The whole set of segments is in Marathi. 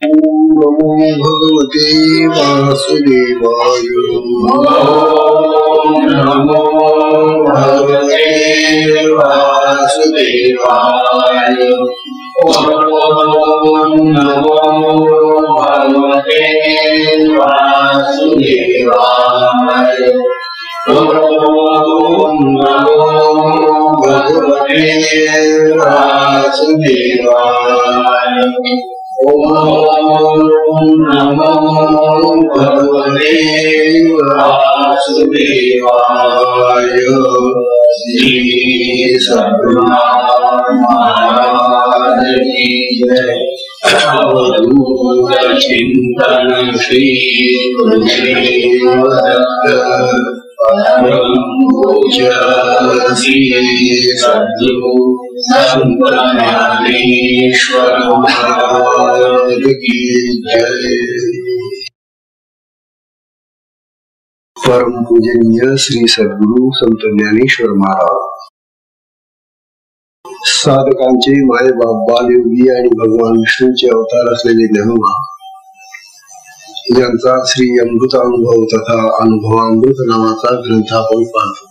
नमो भगवते वासुदेवाय। नमो भगवते वासुदेवाय। नमो भगवते वासुदेवाय। नमो भगवते वासुदेवाय। नमो भगवते वासुदेवाय। श्री सद्गुरु महाराज की जय। अवधूत चिंतन श्री गुरुदेव दत्त परम पूज्य श्री सद्गुरु संत ज्ञानेश्वर महाराज की जय। परम पूजनीय श्री सद्गुरु संत ज्ञानेश्वर महाराज साधकांचे मायबाप बालयोगी आणि भगवान विष्णूचे अवतार असलेले ज्ञानोबा यांचा श्री अमृतानुभव तथा अनुभवामृत नावाचा ग्रंथ आपण पाहतो.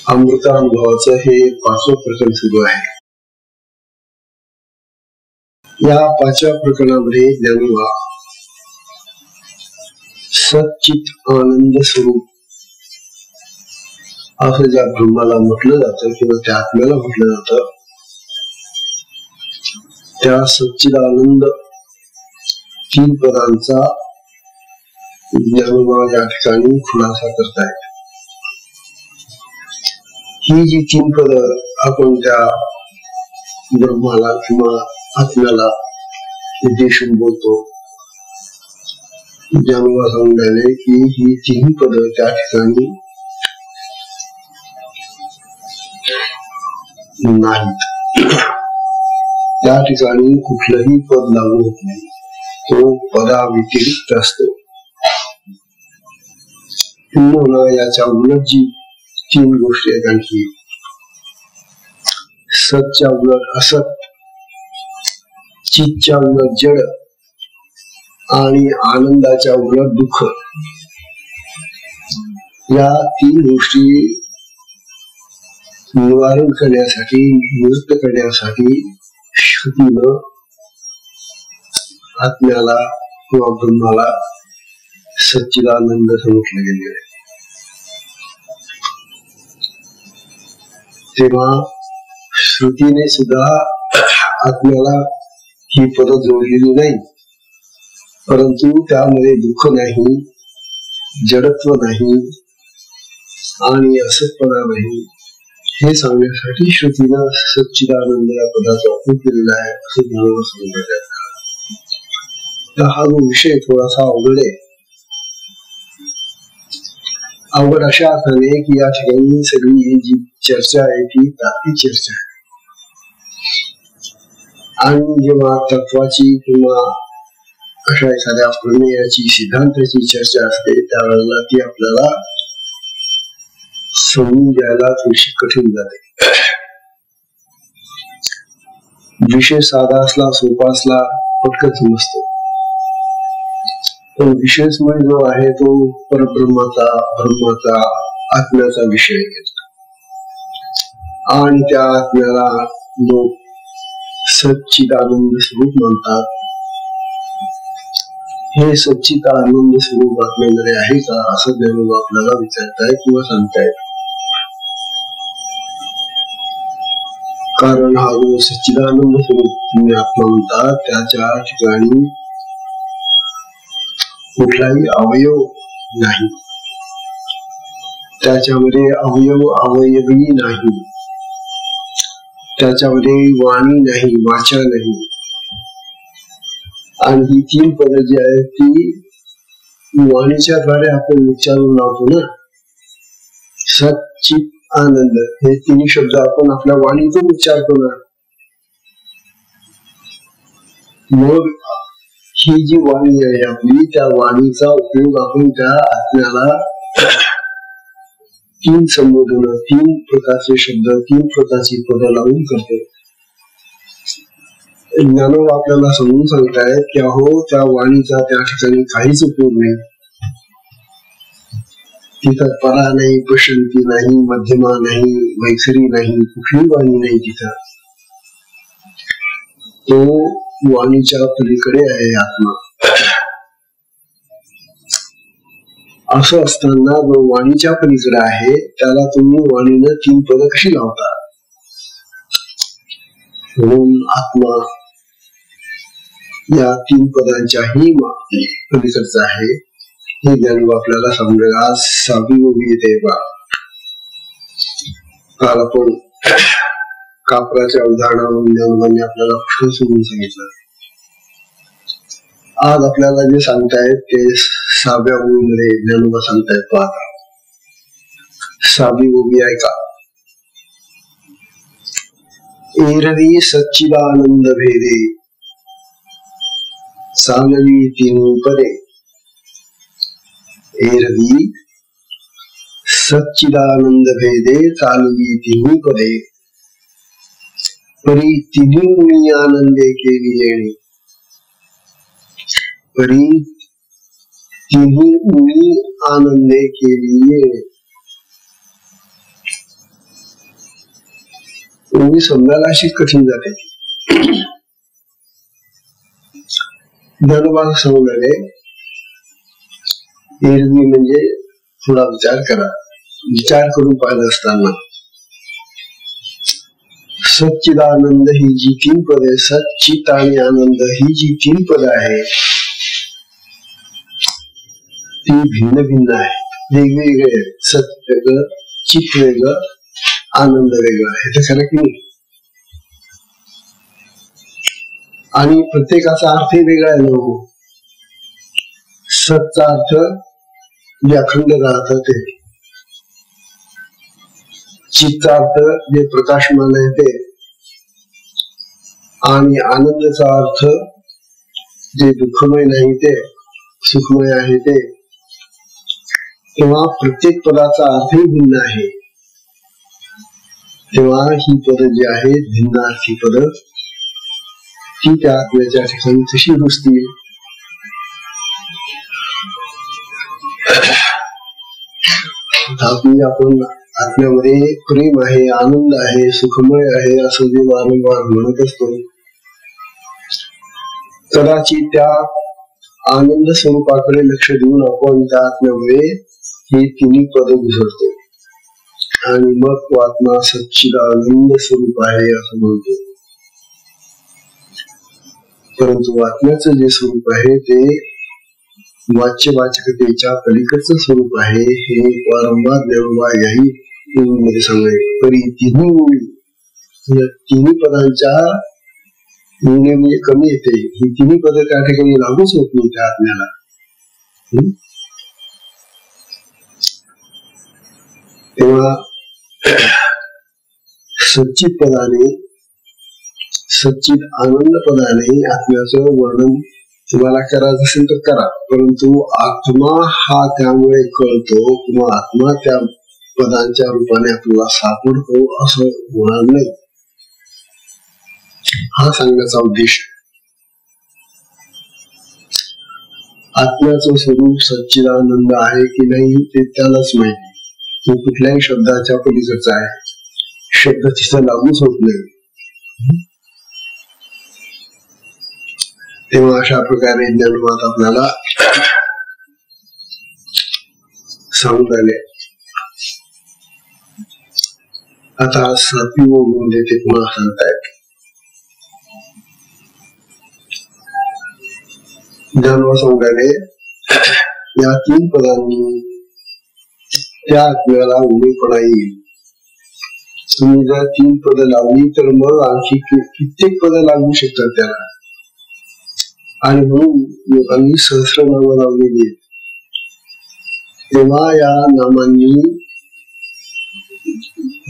अमृतानुभवाचं हे 5वं प्रकरण सुरू आहे. या 5व्या प्रकरणामध्ये ज्ञानोबा सच्चित आनंद स्वरूप असं ज्या ब्रह्माला म्हटलं जातं किंवा त्या आत्म्याला म्हटलं जातं, त्या सच्चिदानंद 3 पदांचा ज्ञानोबा या ठिकाणी खुलासा करतायत. ही जी 3 पद आपण त्या ब्रह्माला किंवा आत्म्याला उद्देशून बोलतो, ज्ञानोबा सांगून राहिले की ही 3 पद त्या ठिकाणी नाहीत. त्या ठिकाणी कुठलंही पद लागू होत नाही, तो पदाव्यतिरिक्त असतो. किंबहुना याच्या उलट जी 3 गोष्टी आहेत आणखी, सतच्या उलट असत, चितच्या उलट जड आणि आनंदाच्या उलट दुःख, या 3 गोष्टी निवारण करण्यासाठी, निवृत्त करण्यासाठी श्रुतीनं आत्म्याला किंवा ब्रह्माला सच्चिदानंद म्हटलं गेले. तेव्हा श्रुतीने सुद्धा आत्म्याला ही पद जोडलेली नाही, परंतु त्यामध्ये दुःख नाही, जडत्व नाही आणि असतपणा नाही हे सांगण्यासाठी श्रुतीनं सच्चिदानंद या पदाचा उपयोग केलेला आहे असं ज्ञानोबा सांगतात. हा जो विषय थोडासा अवघड आहे. अवघड अशा अर्थाने की या ठिकाणी सगळी जी चर्चा आहे ती तात्विक चर्चा आहे, आणि जेव्हा तत्वाची किंवा अशा एखाद्या प्रमेयाची, सिद्धांताची चर्चा असते त्यावेळेला ती आपल्याला समजून घ्यायला थोडीशी कठीण जाते. विषय साधा असला, सोपा असला, पटकन समजतो. पण विषयमय जो आहे तो परब्रह्माचा, ब्रह्माचा, आत्म्याचा विषय आहे. आणि त्या आत्म्याला लोक सच्चिदानंद स्वरूप म्हणतात. हे सच्चिदानंद स्वरूप आत्म्यामध्ये आहे का असं ज्ञानोबा आपल्याला विचारताय किंवा सांगतायत. कारण हा जो सच्चिदानंद स्वरूप तुम्ही आत्मा म्हणतात त्याच्या ठिकाणी कुठलाही अवयव नाही, त्याच्यामध्ये अवयवी नाही, त्याच्यामध्ये वाणी नाही, वाचा नाही. आणि ही 3 पद जी आहेत ती वाणीच्या द्वारे आपण उच्चारून लावतो ना. सच्चित आनंद हे 3 शब्द आपण आपल्या वाणीतून उच्चार करणार. मग ही जी वाणी आहे आपली, त्या वाणीचा उपयोग आपण त्या आत्म्याला 3 संबोधन, 3 प्रकारचे शब्द, 3 प्रकारची पद लावून करतो. ज्ञानोबा आपल्याला समजून सांगतायत की अहो त्या वाणीचा त्या ठिकाणी काहीच उपयोग नाही. तिथं परा नाही, पशंती नाही, मध्यमा नाही, वैखरी नाही, कुठली वाणी नाही तिथं. तो वाणीच्या पलीकडे आहे आत्मा. असं असताना जो वाणीच्या पलीकडे आहे त्याला तुम्ही वाणीनं 3 पद कशी लावता? म्हणून आत्मा या 3 पदांच्याही पलीकडचा आहे हे ज्ञानोबा आपल्याला समजेल. आज 6वी ओवी येते बा. काल आपण कापराच्या उदाहरणावरून ज्ञानोबांनी आपल्याला प्रश्न समजून सांगितलं. आज आपल्याला जे सांगतायत ते 6व्या ओवीमध्ये ज्ञानोबा सांगतायत. पाहता 6वी ओवी ऐका. एरवी सच्चिदानंद भेदे चालवी 3 पदे. एरवी सच्चिदानंद भेदे चालवी 3 पदे. परी 3 मुनी आनंदे केली येणे. परी 3 मुनी आनंदे केली येणे. ओवी समजायला अशी कठीण जाते. ज्ञानोबा समजले. एरवी म्हणजे थोडा विचार करा. विचार करून पाहिलं असताना सच्चिदानंद ही जी 3 पदे, सच्चित आणि आनंद ही जी 3 पद आहे ती भिन्न भिन्न आहे, वेगवेगळे. सत्य वेगळं, चित वेगळं, आनंद वेगळा. हे तर खरं की नाही? आणि प्रत्येकाचा अर्थही वेगळा आहे ना. सतचा अर्थ जे अखंड राहत ते, चित्ता अर्थ जे प्रकाशमान आहे ते, आणि आनंदाचा अर्थ जे दुःखमय नाही ते सुखमय आहे ते. तेव्हा प्रत्येक पदाचा अर्थही भिन्न आहे. तेव्हा ही पद जी आहेत भिन्नार्थी पद ती त्या आत्म्याच्या ठिकाणी कशी रुजतील? आपण आत्म्यामध्ये प्रेम आहे, आनंद आहे, सुखमय आहे असं जे वारंवार म्हणत असतो, कदाचित त्या आनंद स्वरूपाकडे लक्ष देऊन आपण त्या आत्म्यामध्ये हे 3 पद घुसळतो आणि मग तो आत्मा सच्चिदानंद स्वरूप आहे असं म्हणतो. परंतु आत्म्याचं जे स्वरूप आहे ते वाच्यवाचकतेच्या पलीकडचं स्वरूप आहे. हे वारंवार ज्ञानोबा याही मध्ये सांगणे. तरी 3 ओळी, या 3 पदांच्या ओळी म्हणजे कमी येते. ही 3 पद त्या ठिकाणी लागूच होत नाही त्या आत्म्याला. तेव्हा सच्चित पदाने, सच्चित आनंद पदाने आत्म्याचं वर्णन तुम्हाला करायचं असेल तर करा. परंतु आत्मा हा त्यामुळे कळतो किंवा आत्मा त्या पदांच्या रूपाने आपल्याला सापडतो असं होणार नाही. हा सांगण्याचा उद्देश. आत्म्याचं स्वरूप सच्चिदानंद आहे की नाही ते त्यालाच माहिती. तो कुठल्याही शब्दाच्या पलीकडचा आहे. शब्द तिथं लागूच होत नाही. तेव्हा अशा प्रकारे ज्ञानोबा आपल्याला सांगून आले. आता 7वी ओळीमध्ये ते पुन्हा सांगतायत. ज्ञानोबा सांगून आले या 3 पदांनी त्या आत्म्याला उमेपणा येईल. तुम्ही जर 3 पद लावली तर मग आणखी कित्येक पद लागू शकतात त्याला. आणि म्हणून लोकांनी सहस्रनामं लावलेली आहेत. तेव्हा या नामांनी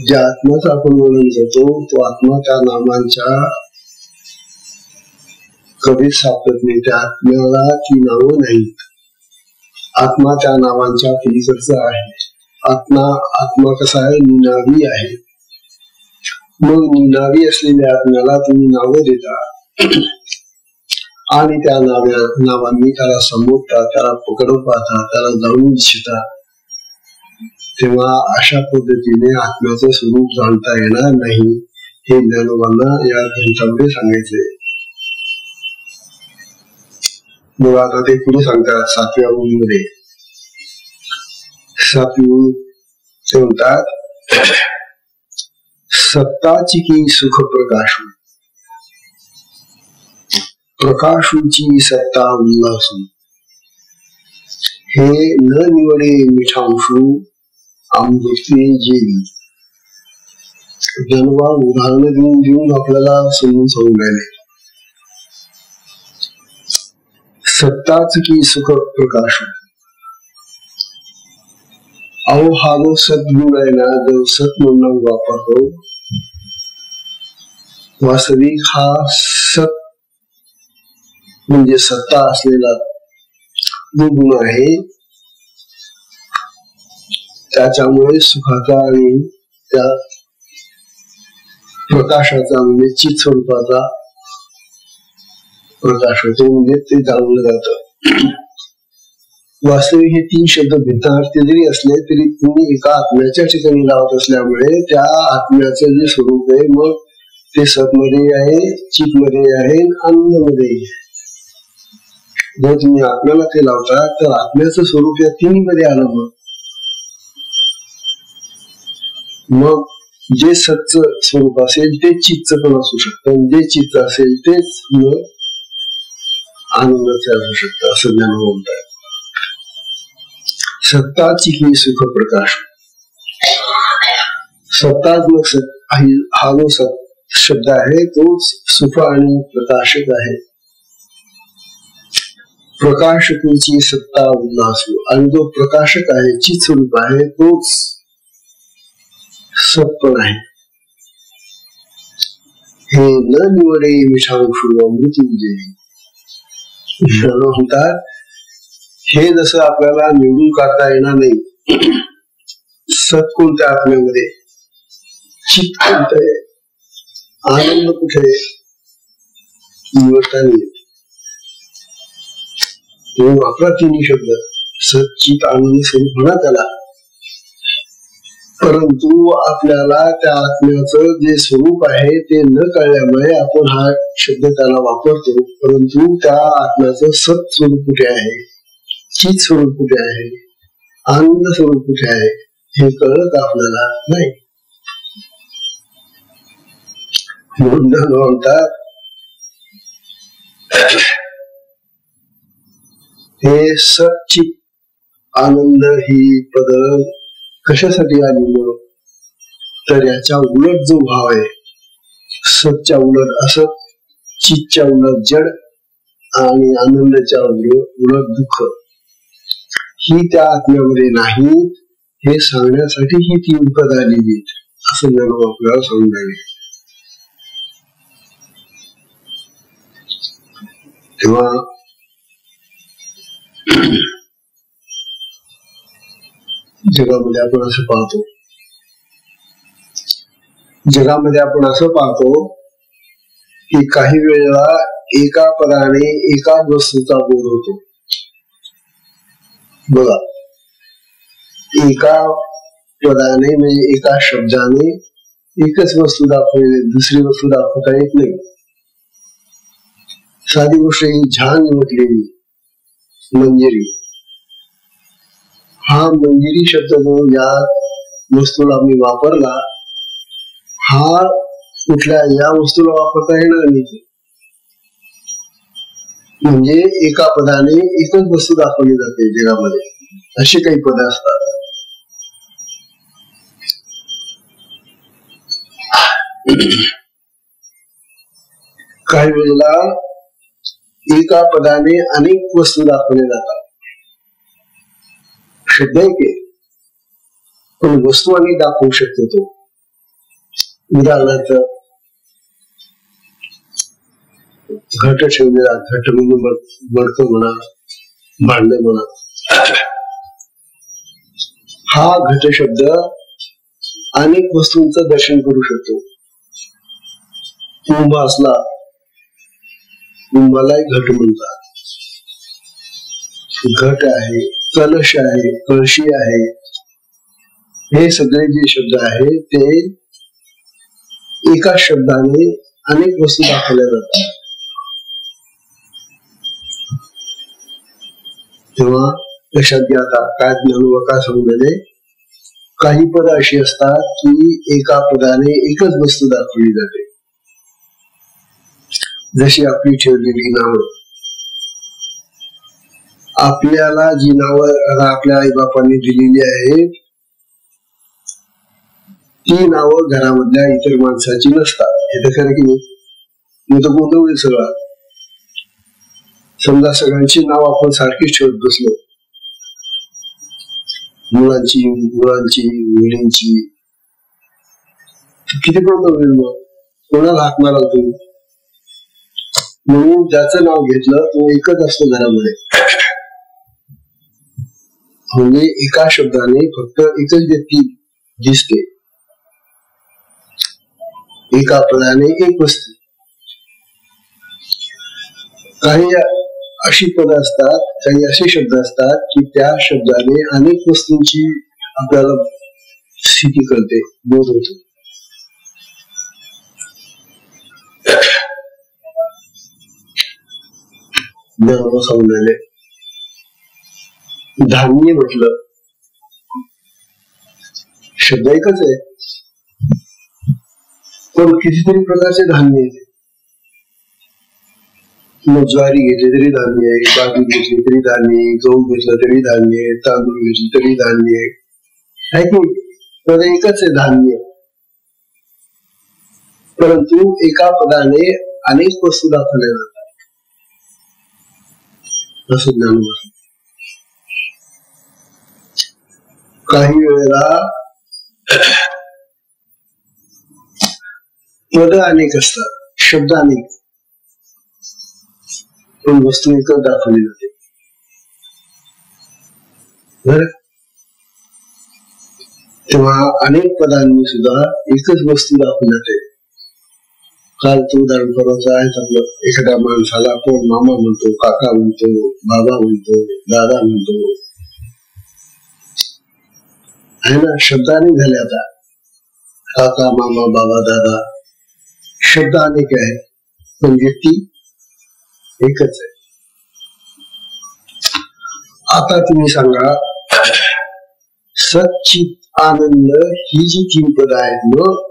ज्या आत्म्याचा आपण वर्णन करतो तो आत्मा त्या नामांच्या कधीच सापडत नाही. त्या आत्म्याला ती नावं नाहीत. आत्मा त्या नावांच्या पलीकडचा आहे. आत्मा कसा आहे? निनावी आहे. मग निनावी असलेल्या आत्म्याला तुम्ही नावं देता. आणि त्या नावांनी त्याला संबोधतात, त्याला पकडून पाहतात, त्याला जाणून इच्छितात, तेव्हा अशा पद्धतीने आत्म्याचं स्वरूप जाणता येणार नाही हे ज्ञानोबांना या ग्रंथामध्ये सांगायचे. मग आता ते पुढे सांगतात 7व्या ओळीमध्ये. 7वी ओळी ते म्हणतात, सत्ताची की सुख प्रकाशू, प्रकाशूची सत्ता उल्हासू, हे न निवडे मिठांशू, अमृते जेवी. ज्ञानोबा उदाहरण देऊन आपल्याला समजून राहिले. सत्ताच की सुख प्रकाशू, अहो हा जो सद्गुण आहे ना, जो सत म्हणून वापरतो, वास्तविक हा सत म्हणजे सत्ता असलेला जो गुण आहे, त्याच्यामुळे सुखाचा आणि त्या प्रकाशाचा म्हणजे चित स्वरूपाचा प्रकाश होतो, म्हणजे ते जाणलं जातं. वास्तविक हे 3 शब्द भिन्नार्थी जरी असले तरी तुम्ही एका आत्म्याच्या ठिकाणी लावत असल्यामुळे त्या आत्म्याचं जे स्वरूप आहे, मग ते सतमध्ये आहे, चित मध्ये आहे, आनंद मध्ये आहे. जर तुम्ही आत्म्याला ते लावता तर आत्म्याचं स्वरूप या 3 मध्ये आलं. मग जे सतचं स्वरूप असेल ते चित्तचं पण असू शकतं, जे चित्त असेल तेच मग आनंदाचे असू शकतं, असं ज्ञान म्हणतात. सत्ताची ही सुख प्रकाश, सत्ताच मग हा जो सत शब्द आहे तोच सुख आणि प्रकाशक आहे. प्रकाशकाची सत्ता उल्हासू, आणि जो प्रकाशक आहे, चित स्वरूप आहे, तोच सत्पण आहे. हे न निवडे मिठांशू अमृत जेवी. म्हणतात हे जसं आपल्याला निवडून काढता येणार नाही, सत कोणत्या आत्म्यामध्ये, चित कोणतं आहे, आनंद कुठे, निवडता नाही. आपला 3 शब्द सत चित आनंद स्वरूप म्हणा त्याला, परंतु आपल्याला त्या आत्म्याचं जे स्वरूप आहे ते न कळल्यामुळे आपण हा शब्द त्याला वापरतो, परंतु त्या आत्म्याचं सत स्वरूप कुठे आहे, चित स्वरूप कुठे आहे, आनंद स्वरूप कुठे आहे हे कळत आपल्याला नाही. म्हणतात हे सच्चित आनंद ही पद कशासाठी आली, तर याच्या उलट जो भाव आहे, सतच्या उलट असत, चितच्या उलट जड आणि आनंदाच्या उलट दुःख, ही त्या आत्म्यामध्ये नाही हे सांगण्यासाठी ही 3 पद आलेली, असं ज्ञानोबा आपल्याला सांगून राहिले. तेव्हा जगामध्ये आपण असं पाहतो की काही वेळेला एका पदाने एका वस्तूचा बोध होतो. बघा, एका पदाने म्हणजे एका शब्दाने एकच वस्तू दाखवली, दुसरी वस्तू दाखवता येत नाही. साधी गोष्ट ही झान म्हटलेली मंजिरी, हा मंजिरी शब्द जो या वस्तूला मी वापरला, हा कुठल्या या वस्तूला वापरता येणार नाही. म्हणजे एका पदाने एकच वस्तू दाखवली जाते जगामध्ये, असे काही पद असतात. काही वेळेला एका पदाने अनेक वस्तू दाखवल्या जातात. शब्द एक आहे पण वस्तू अनेक दाखवू शकतो तो. उदाहरणार्थ घट ठेवलेला, घट म्हणजे बडकं म्हणा, भांड म्हणा, हा घट शब्द अनेक वस्तूंचं दर्शन करू शकतो. कुंभ असला मलाही घट म्हणतात. घट आहे, कलश आहे, कळशी आहे, हे सगळे जे शब्द आहे ते एका शब्दाने अनेक वस्तू दाखवल्या जातात. तेव्हा लक्षात घ्या आता काय ज्ञानोबा सांगलेले. काही पद अशी असतात की एका पदाने एकच वस्तू दाखवली जाते. जशी आपली ठेवलेली नावं, आपल्याला जी नावं आपल्या आईबापांनी दिलेली आहेत ती नावं घरामधल्या इतर माणसाची नसतात. हे तर खरं की नाही? मी तर गोंधळ होईल सगळा. समजा सगळ्यांची नाव आपण सारखीच ठेवत बसलो, मुलांची, मुलांची, मुलींची, किती गोंधळ होईल. मग कोणाला हाक माराल तुम्ही? म्हणून ज्याचं नाव घेतलं तो एकच असतो घरामध्ये. म्हणजे एका शब्दाने फक्त एकच व्यक्ती दिसते, एका पदाने एक वस्तू. काही अशी पद असतात, काही असे शब्द असतात की त्या शब्दाने अनेक वस्तूंची आपल्याला स्थिती कळते, बोध होतो. समजले. धान्य म्हटलं, शब्द एकच आहे पण कितीतरी प्रकारचे धान्य आहेत. मग ज्वारी घेतली तरी धान्य आहे, बाजरी घेतली तरी धान्य आहे, गहू घेतलं तरी धान्य आहे, तांदूळ घेतले तरी धान्य आहे की. तर एकच आहे धान्य, परंतु एका पदाने अनेक वस्तू दाखवल्या जातात. असं ज्ञान. काही वेळेला पद अनेक असतात, शब्द अनेक, पण वस्तू एकच दाखवली जाते. तेव्हा अनेक पदांनी सुद्धा एकच वस्तू दाखवली जाते. काल तो उदाहरण परवाचं आहे आपलं. एखाद्या माणसाला आपण मामा म्हणतो, काका म्हणतो, बाबा म्हणतो, दादा म्हणतो, आहे ना. शब्दाने झाले आता. काका, मामा, बाबा, दादा शब्द अनेक आहे पण व्यक्ती एकच आहे. आता तुम्ही सांगा, सच्चित आनंद ही जी 3 पद आहेत, मग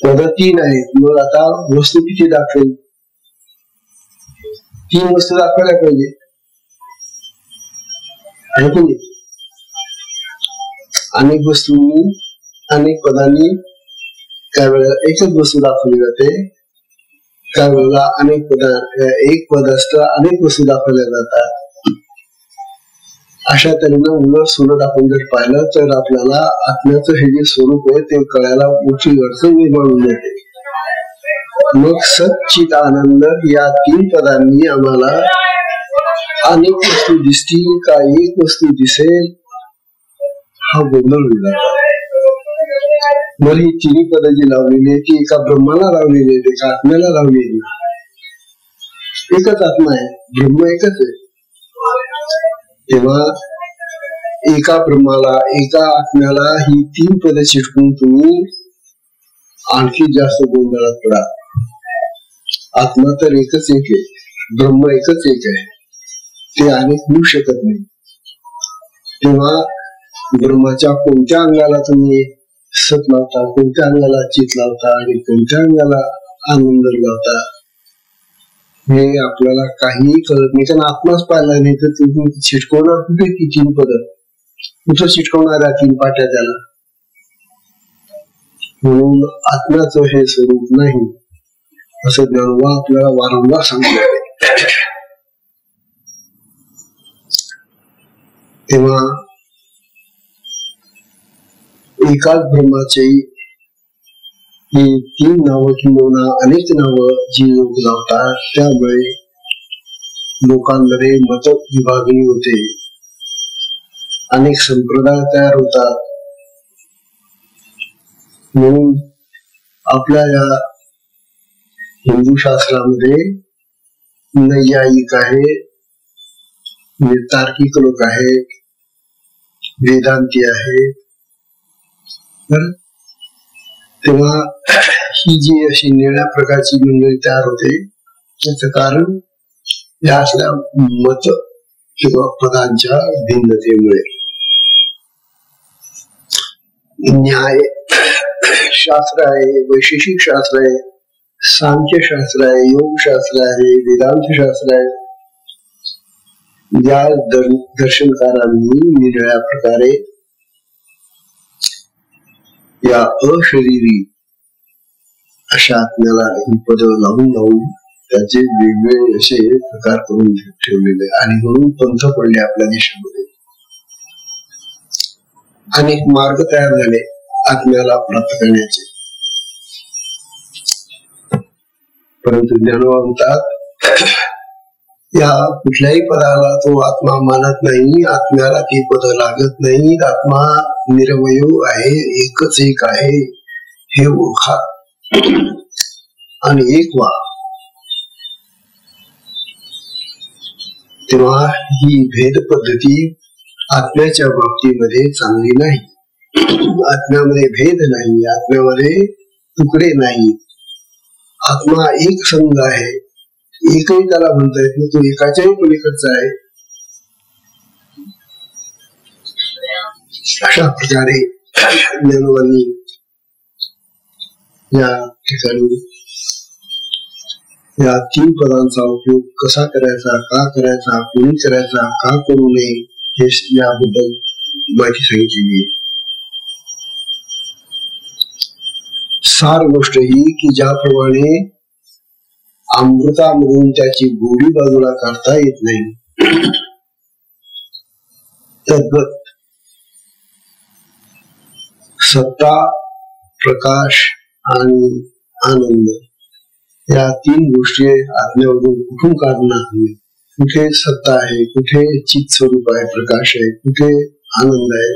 पद 3 आहेत, मग आता वस्तू किती दाखवेल? 3 वस्तू दाखवायला पाहिजे, आहे की नाही? अनेक वस्तूंनी, अनेक पदांनी काही वेळेला एकच वस्तू दाखवली जाते, काही वेळेला अनेक पद, एक पद असतं, अनेक वस्तू दाखवल्या जातात. अशा तऱ्हेनं उलट सुलट आपण जर पाहिलं तर आपल्याला आत्म्याचं हे जे स्वरूप आहे ते कळायला मोठी अडचण निर्माण होऊन जाते. मग सच्चित आनंद या 3 पदांनी आम्हाला अनेक वस्तू दिसतील का एक वस्तू दिसेल, हा गोंधळ होईल. मग ही 3 पद जी लावलेली आहे ती एका ब्रह्माला लावलेली आहे, एका आत्म्याला लावलेली. एकच आत्मा आहे, ब्रह्म एकच आहे. तेव्हा एका ब्रह्माला, एका आत्म्याला ही 3 पद चिटकून तुम्ही आणखी जास्त गोंधळात पडा. आत्मा तर एकच एक आहे, ब्रह्म एकच एक आहे, ते अनेक होऊ शकत नाही. तेव्हा ब्रह्माच्या कोणत्या अंगाला तुम्ही सत लावता, कोणत्या अंगाला चित लावता आणि कोणत्या अंगाला आनंद लावता, हे आपल्याला काहीही कळत नाही. कारण आत्माच पाहिला नाही तर तुम्ही चिटकवणार कुठे ती 3 पद? कुठं चिटकवणार 3 पाट्या त्याला? म्हणून आत्म्याचं हे स्वरूप नाही असं ज्ञानोबा आपल्याला वारंवार सांगतो. तेव्हा एकाच ब्रह्माचे ही 3 नावं किंवा अनेक नावं जी लोक लावतात, त्यामुळे लोकांमध्ये मत विभागणी होते, अनेक संप्रदाय तयार होतात. म्हणून आपल्या या हिंदू शास्त्रामध्ये नैयायिक आहे, तार्किक लोक आहेत, वेदांती आहे. तेव्हा ही जी अशी निळ्या प्रकारची मंडळी तयार होते याच कारण या असल्या मत किंवा पदांच्या भिन्नतेमुळे. न्याय शास्त्र आहे, वैशेषिक शास्त्र आहे, सांख्यशास्त्र आहे, योगशास्त्र आहे, वेदांत शास्त्र आहे. या दर्शनकारांनी निरनिराळ्या प्रकारे या अशरीरी अशा आत्म्याला ही पद लावून लावून त्याचे वेगवेगळे असे प्रकार करून ठेवलेले आणि म्हणून पंथ पडले आपल्या देशामध्ये. अनेक मार्ग तयार झाले आत्म्याला प्राप्त करण्याचे. परंतु ज्ञानोबा म्हणतात या कुठल्याही पदाला तो आत्मा मानत नाही, आत्म्याला ती पद लागत नाही. आत्मा निरवयव आहे, एकच एक आहे हे ओळखा आणि एक व्हा. तेव्हा ही भेद पद्धती आत्म्याच्या बाबतीमध्ये चांगली नाही. आत्म्यामध्ये भेद नाही, आत्म्यामध्ये तुकडे नाही. आत्मा एक संघ आहे, एकही त्याला म्हणता येत नाही, तो एकाच्याही पलीकडचा आहे. अशा प्रकारे ज्ञानोबांनी या ठिकाणी या 3 पदांचा उपयोग कसा करायचा, का करायचा, कोणी करायचा, का करू नये हे याबद्दल माहिती सांगितलेली आहे. सार गोष्ट ही की ज्याप्रमाणे अमृतामधून त्याची गोडी बाजूला काढता येत नाही, तद्वत सत्ता, प्रकाश आणि आनंद या 3 गोष्टी आत्म्यावरून कुठून काढणार नाही. कुठे सत्ता आहे, कुठे चित स्वरूप आहे, प्रकाश आहे, कुठे आनंद आहे,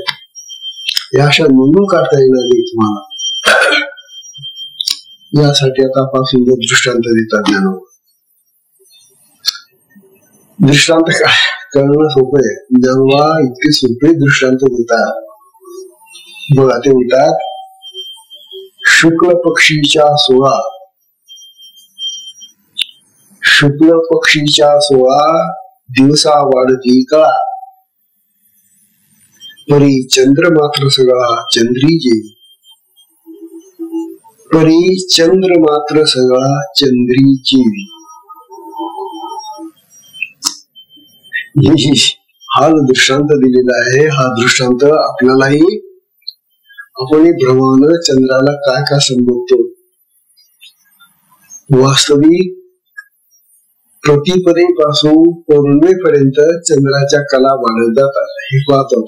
या अशा निवडून काढता येणार नाही तुम्हाला. यासाठी आता फार सुंदर दृष्टांत देतात ज्ञानोबा. दृष्टांत करणं सोपं आहे. ज्ञानोबा इतके सोपे दृष्टांत देतात. बघा ते म्हणतात शुक्ल पक्षीच्या 16 दिवसा वाढती कळा, परी चंद्र मात्र सगळा चंद्री जेवी. परी चंद्र मात्र सगळा चंद्री जेवी. हा जो दृष्टांत दिलेला आहे, हा दृष्टांत आपल्यालाही आपण भ्रमानं चंद्राला काय का संबोधतो. वास्तविक प्रतिपदेपासून पौर्णिमेपर्यंत चंद्राच्या कला वाढत जातात. हे पाहतो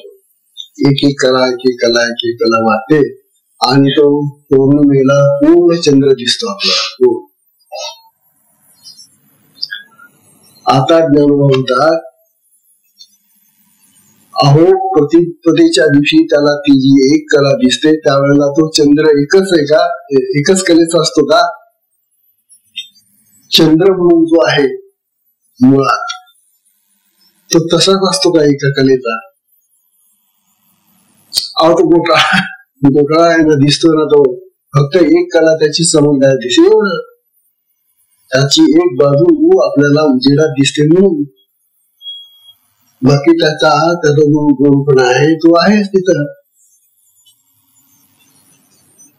एक एक कला वाढते आणि तो पौर्णिमेला पूर्ण चंद्र दिसतो आपल्याला. आता ज्ञानोबा म्हणतात अहो प्रतिपदेच्या दिवशी त्याला ती जी एक कला दिसते त्यावेळेला तो चंद्र एकच आहे का, एकच कलेचा असतो का? चंद्र म्हणून जो आहे मुळात तो तसाच असतो का एका कलेचा? अहो तो गोटाळा आहे ना, दिसतो ना, तो फक्त एक कला त्याची समजदार दिसते एवढं. त्याची एक बाजू आपल्याला उजेडात दिसते म्हणून, बाकी त्याचा जो गुणपणा आहे तो आहेच तिथं.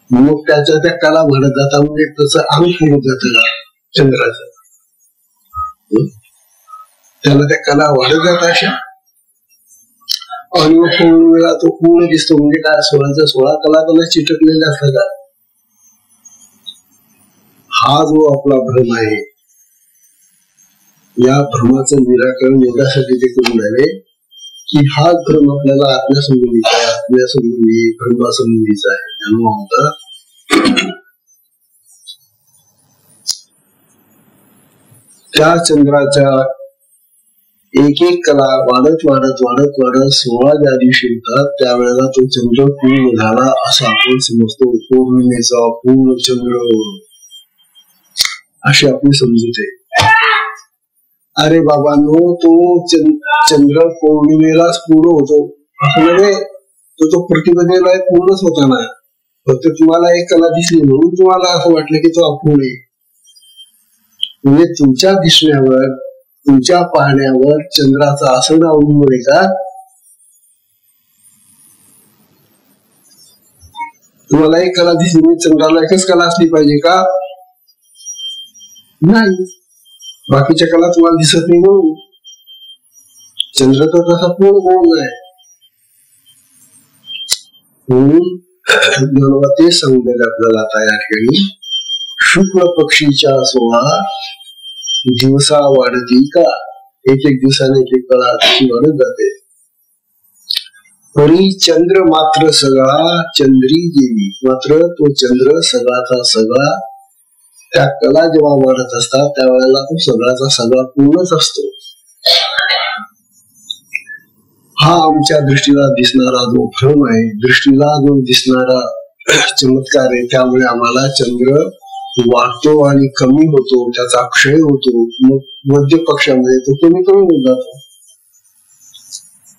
मग त्याच्या त्या कला वाढत जाता म्हणजे तसं अंग फिरत जात चंद्राचं, त्याला त्या कला वाढत जात अशा. आणि वेळा तो पूर्ण दिसतो म्हणजे काय 16 कला त्याला चिटकलेल्या असतात. हा जो आपला भ्रम आहे, या भ्रमाचं निराकरण एवढ्यासाठी ते करून राहिले की हा भ्रम आपल्याला आत्म्यासंबंधीचा आहे, आत्म्यासंबंधी भ्रमासंबंधीचा आहे. त्यामुळे त्या चंद्राच्या एक एक कला वाढत 16 ज्या दिवशी होतात त्यावेळेला तो चंद्र पूर्ण झाला असं आपण समजतो. पौर्णिमेचा पूर्ण चंद्र अशी आपली समजूत आहे. अरे बाबांनो, तो चंद्र पौर्णिमेलाच पूर्ण होतो असं नव्हे, तो प्रतिपदेला पूर्णच होता ना. फक्त तुम्हाला एक कला दिसली म्हणून तुम्हाला असं वाटलं की तो अपूर्ण आहे. म्हणजे तुमच्या दिसण्यावर, तुमच्या पाहण्यावर चंद्राचं असं अवलंबून आहे का? तुम्हाला एक कला दिसली, चंद्राला एकच कला असली पाहिजे का? नाही. बाकीच्या कला तुम्हाला दिसत नाही म्हणून. चंद्र तर तसा पूर्ण होऊन आहे म्हणून ते सांगतात आपल्याला आता या ठिकाणी. शुक्ल पक्षीच्या सोळा दिवसा वाढती का? एक एक दिवसाने एक एक कला वाढत जाते. परी चंद्र मात्र सगळा चंद्री देवी. मात्र तो चंद्र सगळाचा सगळा, त्या कला जेव्हा वाढत असतात त्यावेळेला तो सगळाचा सगळा पूर्णच असतो. हा आमच्या दृष्टीला दिसणारा जो भ्रम आहे, दृष्टीला जो दिसणारा चमत्कार आहे, त्यामुळे आम्हाला चंद्र वाढतो आणि कमी होतो, त्याचा क्षय होतो. मग मध्य पक्षामध्ये तो कमी कमी होत जातो.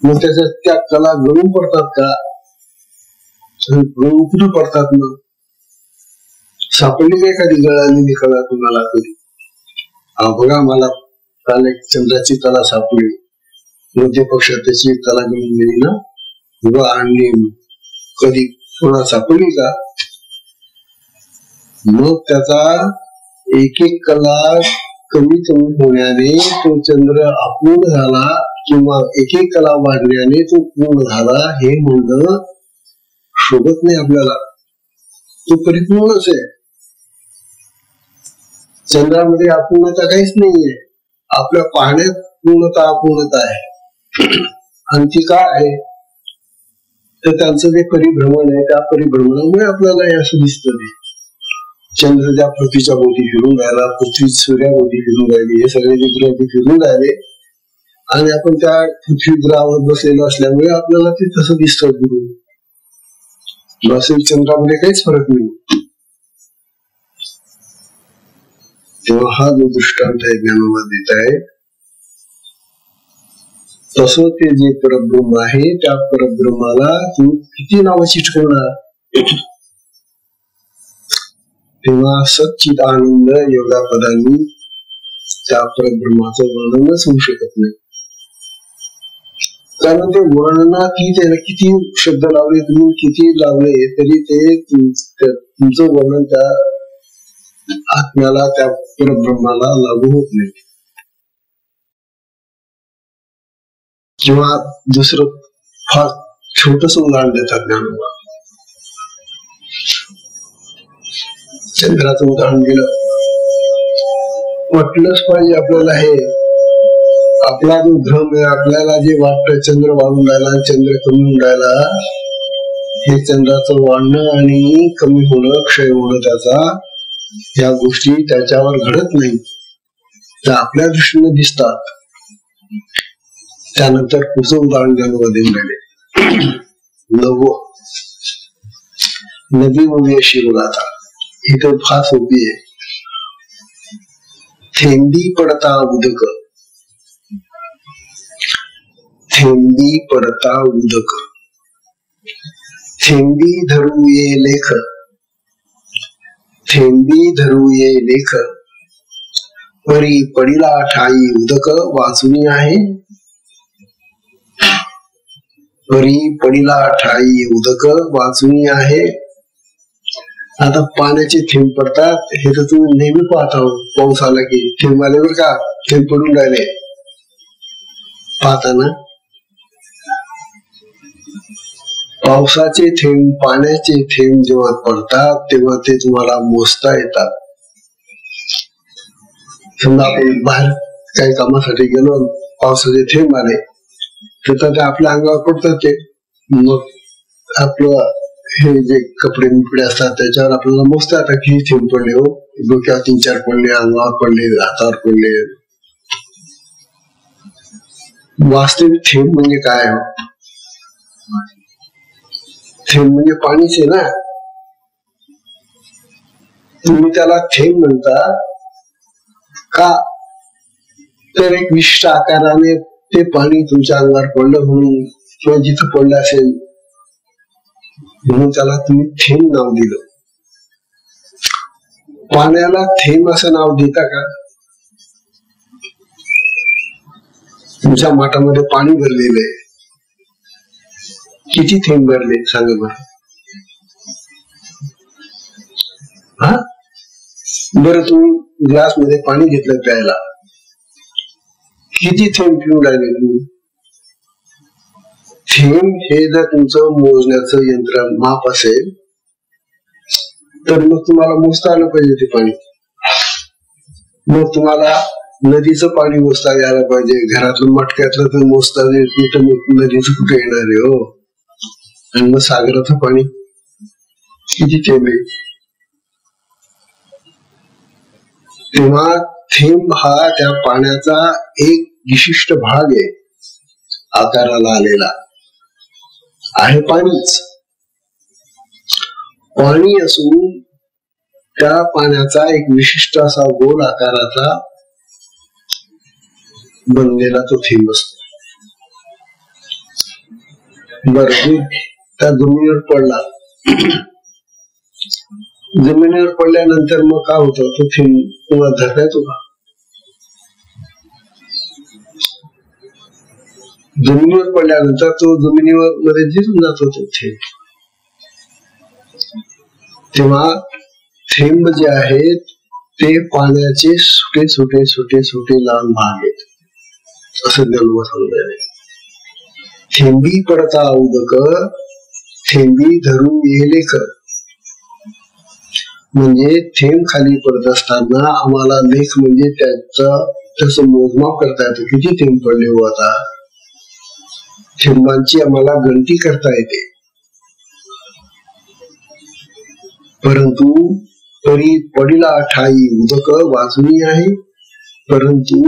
मग त्याच्या त्या कला गळून पडतात का? गळून कुठे पडतात? मग सापडली का एखादी गळालेली कला तुम्हाला कधी? बघा, मला काल एक चंद्राची कला सापडली, मध्य पक्षात त्याची एक कला गळून गेली ना, व आणली. कधी कोणा सापडली का? मग त्याचा एक एक कला कमी कमी होण्याने तो चंद्र अपूर्ण झाला किंवा एक एक कला वाढण्याने तो पूर्ण झाला हे म्हणणं शोभत नाही आपल्याला. तो परिपूर्णच आहे. चंद्रामध्ये अपूर्णता काहीच नाहीये. आपल्या पाहण्यात पूर्णता अपूर्णता आहे. आणि ती काय आहे? तर त्यांचं जे परिभ्रमण आहे, त्या परिभ्रमणामुळे आपल्याला हे असं दिसतं. चंद्र ज्या पृथ्वीच्या भोवती फिरून राहिला, पृथ्वी सूर्याभोवती फिरून राहिली, हे सगळे जे ग्रह फिरून राहिले आणि आपण त्या पृथ्वी ग्रहावर बसलेलो असल्यामुळे आपल्याला ते तसं दिसतं. गुरु असेल, चंद्रामध्ये काहीच फरक नाही. तेव्हा हा जो दृष्टांत आहे ज्ञानोबा देत आहे, तसं ते जे परब्रह्म आहे त्या परब्रह्माला तू किती नावं चिटकवणार? तेव्हा सच्चित आनंद योगापदांनी त्या परब्रह्माचं वर्णनच होऊ शकत नाही. कारण ते वर्णनात त्याला किती शब्द लावले, तुम्ही किती लावले तरी ते तुमचं वर्णन त्या आत्म्याला, त्या परब्रह्माला लागू होत नाही. किंवा दुसरं फार छोटस उदाहरण देतात ज्ञानोबा. चंद्राचं उदाहरण दिलं. वाटलंच पाहिजे आपल्याला, हे आपला जो भ्रम आहे, आपल्याला जे वाटतं चंद्र वाढून राहिला आणि चंद्र कमी होऊन राहिला, हे चंद्राचं वाढणं आणि कमी होणं, क्षय होणं, त्याचा या गोष्टी त्याच्यावर घडत नाही, त्या आपल्या दृष्टीने दिसतात. त्यानंतर पुढचं उदाहरण ज्ञानोबा देऊन राहिले. नदी उभी अशी बोलाता, इथं फार सोपी आहे. थेंबी पडता उदक, थेंबी पडता उदक, थेंबी धरू ये लेख, थेंबी धरू ये लेख, परी पडिला ठाई उदक वाचुनी आहे, परी पडिला ठाई उदक वाचुनी आहे. आता पाण्याचे थेंब पडतात, हे तर तुम्ही नेहमी पाहता. पाऊस आला की थेंब आले बरं का, थेंब पडून राहिले पाहता ना. पावसाचे थेंब, पाण्याचे थेंब जेव्हा पडतात तेव्हा ते तुम्हाला मोजता येतात. समजा आपण बाहेर काही कामासाठी गेलो, पावसाचे थेंब आले तर ते आपल्या अंगावर पडतात. ते मग आपलं हे जे कपडे बिपडे असतात त्याच्यावर आपल्याला मोजता येतात की थेंब पडले, हो डोक्यावर 3-4 पडले, अंगावर पडले, हातावर पडले. वास्तविक थेंब म्हणजे काय? थेंब म्हणजे पाणीच आहे ना. तुम्ही त्याला थेंब म्हणता का तर एक विशिष्ट आकाराने ते पाणी तुमच्या अंगावर पडलं म्हणून किंवा जिथं पडलं असेल म्हणून त्याला तुम्ही थेंब नाव दिलं. पाण्याला थेंब असं नाव देता का? तुमच्या माठामध्ये पाणी भरलेलं आहे, किती थेंब भरले सांगा बरं. हा बरं, तुम्ही ग्लास मध्ये पाणी घेतलं प्यायला, किती थेंब पिऊन राहिले तुम्ही? थेंब हे जर तुमचं मोजण्याचं यंत्र माप असेल तर मग तुम्हाला मोजता आलं पाहिजे ते पाणी. मग तुम्हाला नदीचं पाणी मोजता यायला पाहिजे. घरातलं मटक्यातलं तर मोजता येत नदीचं कुठे येणार आहे हो. आणि मग सागराचं पाणी किती थेंब आहे. तेव्हा थेंब हा त्या पाण्याचा एक विशिष्ट भाग आहे, आकाराला आलेला आहे. पाणीच पाणी असून त्या पाण्याचा एक विशिष्ट असा गोल आकाराचा बनलेला तो थेंब असतो. बरं, त्या जमिनीवर पडला, जमिनीवर पडल्यानंतर मग काय होतं, तो थेंब तुम्हाला धरता येतो का? जमिनीवर पडल्यानंतर तो जमिनीवर मध्ये जिरून जातो तो थेंब. तेव्हा थेंब जे आहेत ते पाण्याचे सुटे सुटे सुटे सुटे लहान भाग आहेत असं ज्ञानोबा समजायला. थेंबी पडता उदक, थेंबी धरून येले कर. म्हणजे थेंब खाली पडत असताना आम्हाला लेख म्हणजे त्याचं मोजमाप करता येतं, किती थेंब पडले हो. आता थेंबांची आम्हाला गणती करता येते, परंतु तरी पडिला ठाई उदक वाजवी आहे. परंतु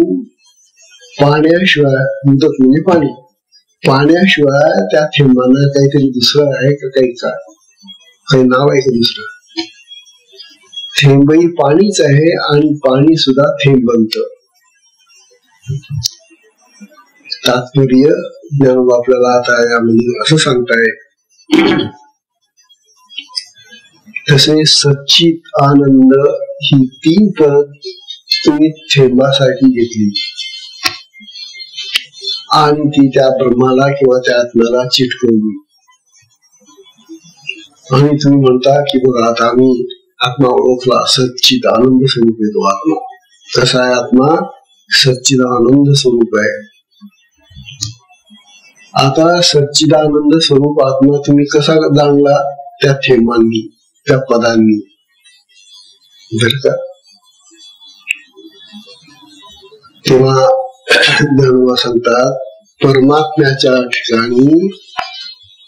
पाण्याशिवाय, उदक म्हणजे पाणी, पाण्याशिवाय त्या थेंबांना काहीतरी दुसरं आहे का? काही नाव आहे का दुसरं? थेंबही पाणीच आहे आणि पाणी सुद्धा थेंब बनत. तात्पर्य ज्ञानोबा आपल्याला आता यामध्ये असं सांगताय, तसे सच्चित आनंद ही 3 पद तुम्ही थेंबासाठी घेतली आणि ती त्या ब्रह्माला किंवा त्या आत्म्याला चिटकवली. आणि तुम्ही म्हणता की बघा आता आम्ही आत्मा ओळखला, सच्चित आनंद स्वरूप आहे तो आत्मा. कसा आहे आत्मा? सच्चिदानंद स्वरूप आहे. आता सच्चिदानंद स्वरूप आत्मा तुम्ही कसा जाणला? त्या थेंबांनी, त्या पदांनी. बर का? तेव्हा ज्ञानोबा सांगतात, परमात्म्याच्या ठिकाणी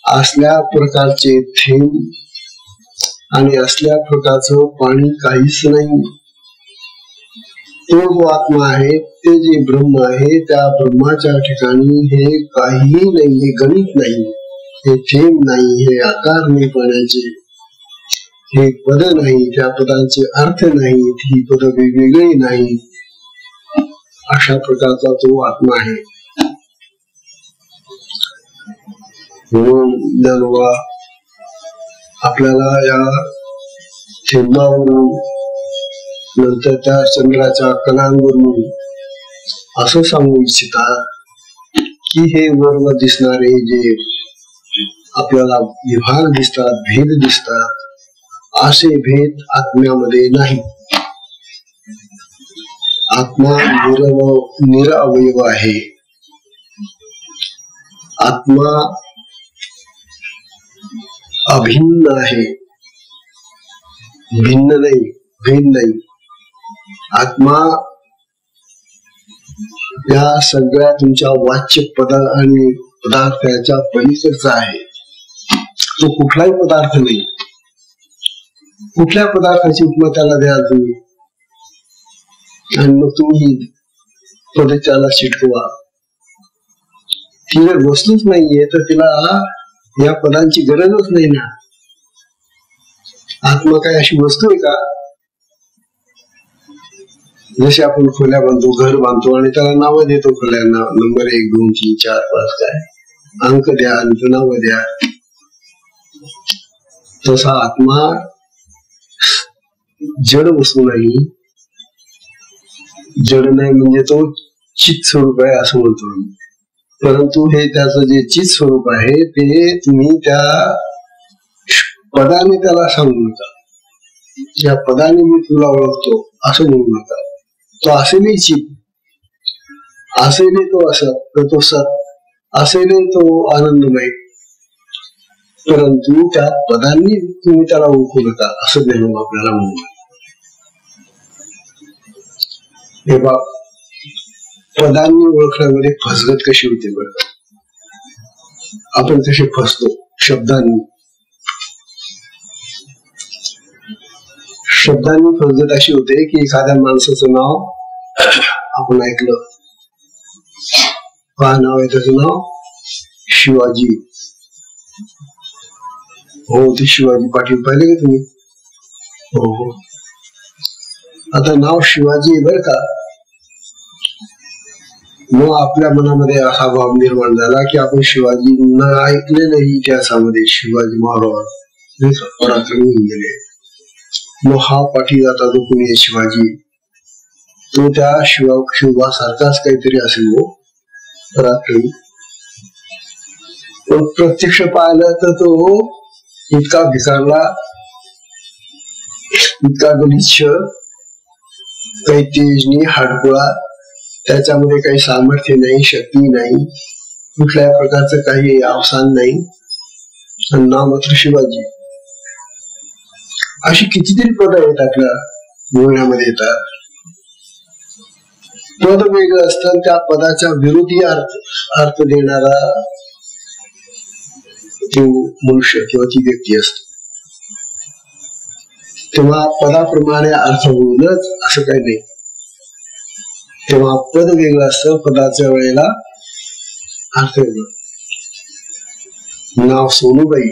असल्या प्रकारचे थेंब आणि असल्या प्रकारचं पाणी काहीच नाही. तो जो आत्मा आहे, ते जे ब्रह्म आहे, त्या ब्रह्माच्या ठिकाणी हे काहीही नाही, हे गणित नाही, हे थेंब नाही, हे आकार नाही पाण्याचे, हे पद नाही, त्या पदांचे अर्थ नाही, ही पद वेगवेगळी नाही, अशा प्रकारचा तो आत्मा आहे. म्हणून ज्ञानोबा आपल्याला या थेंबावरून, नंतर त्या चंद्राच्या कणांवरून असं सांगू इच्छितात की हे वर दिसणारे जे आपल्याला विभाग दिसतात, भेद दिसतात, असे भेद आत्म्यामध्ये नाही. आत्मा निरअवयव आहे. आत्मा अभिन्न आहे, भिन्न नाही, भेद नाही. आत्मा या सगळ्या तुमच्या वाच्य आणि पदार्थाच्या पलीकडचा आहे. तो कुठलाही पदार्थ नाही. कुठल्या पदार्थाची उपमा त्याला द्याल तुम्ही आणि मग तुम्ही पद त्याला चिटकवा. ती जर वस्तूच नाहीये तर तिला या पदांची गरजच नाही ना. आत्मा काय अशी वस्तू आहे का? जसे आपण खोल्या बांधतो, घर बांधतो आणि त्याला नावं देतो खोल्यांना, नंबर 1 2 3 4 5 काय अंक द्या आणि नाव द्या. तसा आत्मा जड वस्तू नाही. जड नाही म्हणजे तो चित स्वरूप आहे असं म्हणतो. परंतु हे त्याचं जे चित स्वरूप आहे ते तुम्ही त्या पदाने त्याला सांगू नका. या पदाने मी तुला ओळखतो असं म्हणू नका. तो असेलही चित, असेल तो असत, तर तो सत असेल तो आनंदमय, परंतु त्या पदांनी तुम्ही त्याला ओळखू नका असं ज्ञान आपल्याला म्हणू. हे बा पदांनी ओळखण्यामध्ये फसगत कशी होते बरं. आपण कसे फसतो शब्दांनी. शब्दांनी फसगत अशी होते की एखाद्या माणसाचं नाव आपण ऐकलं, काय नाव आहे त्याचं नाव शिवाजी. हो ते शिवाजी पाटील पाहिले का तुम्ही. हो हो. आता नाव शिवाजी आहे बरं का. मग आपल्या मनामध्ये असा भाव निर्माण झाला की आपण शिवाजींना ऐकलेलं इतिहासामध्ये. शिवाजी महाराज पराक्रमी गेले. मग हा पाटील आता जो कोणी शिवाजी तो त्या शिवासारखाच काहीतरी असेल वो पराक्रमी. पण प्रत्यक्ष पाहिलं तर तो इतका भिसारला, इतका गलिच्छ, काही तेजनी हाडकुळा, त्याच्यामध्ये काही सामर्थ्य नाही, शक्ती नाही, कुठल्या प्रकारचं काही अवसान नाही, नाव मात्र शिवाजी. अशी कितीतरी पद आहेत आपल्या बोलण्यामध्ये येतात. पद वेगळं असतं, त्या पदाच्या विरोधी अर्थ देणारा तो मनुष्य किंवा ती व्यक्ती असते. तेव्हा पदाप्रमाणे अर्थ होऊनच असं काही नाही. तेव्हा पद वेगळं असतं, पदाच्या वेळेला अर्थ वेगळं. नाव सोनूबाई,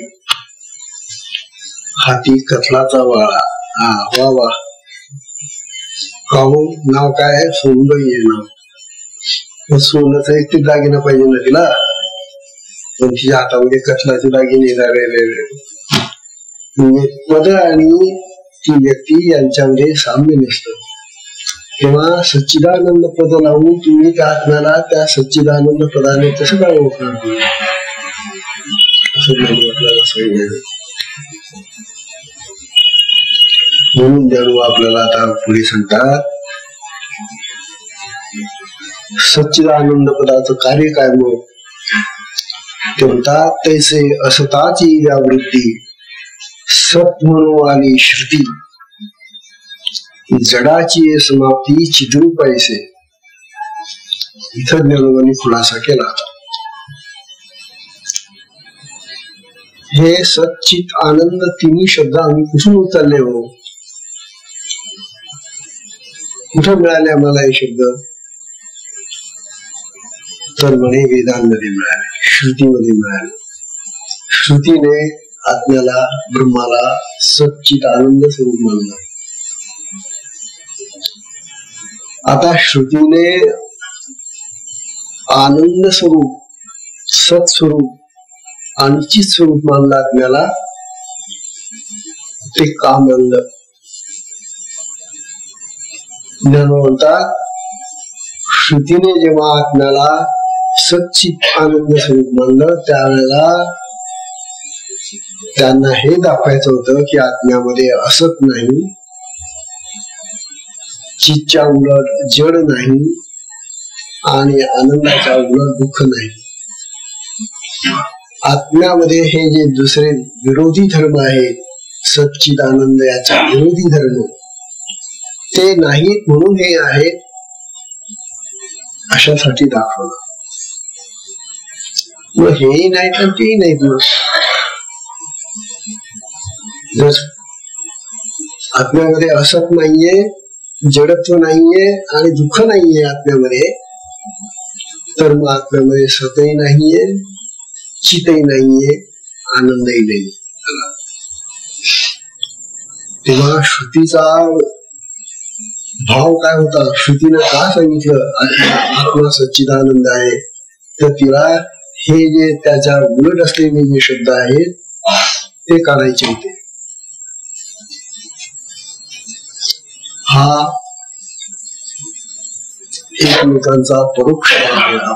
हाती कथलाचा वाळा. हा वा वा. काहून नाव काय आहे? सोनूबाई आहे नाव. सोन्याचा एक ते दागिना पाहिजे ना तिला, पण तिच्या हातामध्ये कथलाचे दागिने लागलेले. पद आणि ती व्यक्ती यांच्यामध्ये साम्य नसतं. तेव्हा सच्चिदानंद पद लावून तुम्ही त्या आत्म्याला त्या सच्चिदानंद पदाने कसं काय ओळखणार म्हणून ज्ञानू आपल्याला आता पुढे सांगतात. सच्चिदानंद पदाचं कार्य काय मग ते म्हणतात, तैसे असताची व्यावृत्ती सत म्हणून आली श्रुती, जडाची समाप्ती चिद्रूप पैसे. इथं ज्ञानोबांनी खुलासा केला. हे सच्चित आनंद तिन्ही शब्द आम्ही कुठून उचलले हो, कुठं मिळाले आम्हाला हे शब्द? तर म्हणे वेदांमध्ये मिळाले, श्रुतीमध्ये मिळाले. श्रुतीने आत्म्याला ब्रह्माला सच्चित आनंद स्वरूप मानलं. आता श्रुतीने आनंद स्वरूप, सत स्वरूप आणि चित स्वरूप मानलं आत्म्याला. ते का मानलं? ज्ञान म्हणतात, श्रुतीने जेव्हा आत्म्याला सच्चित आनंद स्वरूप मानलं त्यावेळेला त्यांना हे दाखवायचं होतं की आत्म्यामध्ये असत नाही, चित्तच्या उलट जड नाही आणि आनंदाच्या उलट दुःख नाही. आत्म्यामध्ये हे जे दुसरे विरोधी धर्म आहेत, सच्चित आनंद याचा विरोधी धर्म, ते नाहीत म्हणून हे आहेत अशासाठी दाखवलं. मग हेही नाही तर तेही नाहीत. मग जर आत्म्यामध्ये असत नाहीये, जडत्व नाहीये आणि दुःख नाहीये आत्म्यामध्ये, तर मग आत्म्यामध्ये सतही नाहीये, चितही नाहीये, आनंदही नाहीये. तेव्हा श्रुतीचा भाव काय होता, श्रुतीनं का सांगितलं आत्मा सच्चिदानंद आहे, तर तिला हे जे त्याच्या उलट असलेले जे शब्द आहेत ते काढायचे होते. हा एकमेकांचा परोक्ष भाव,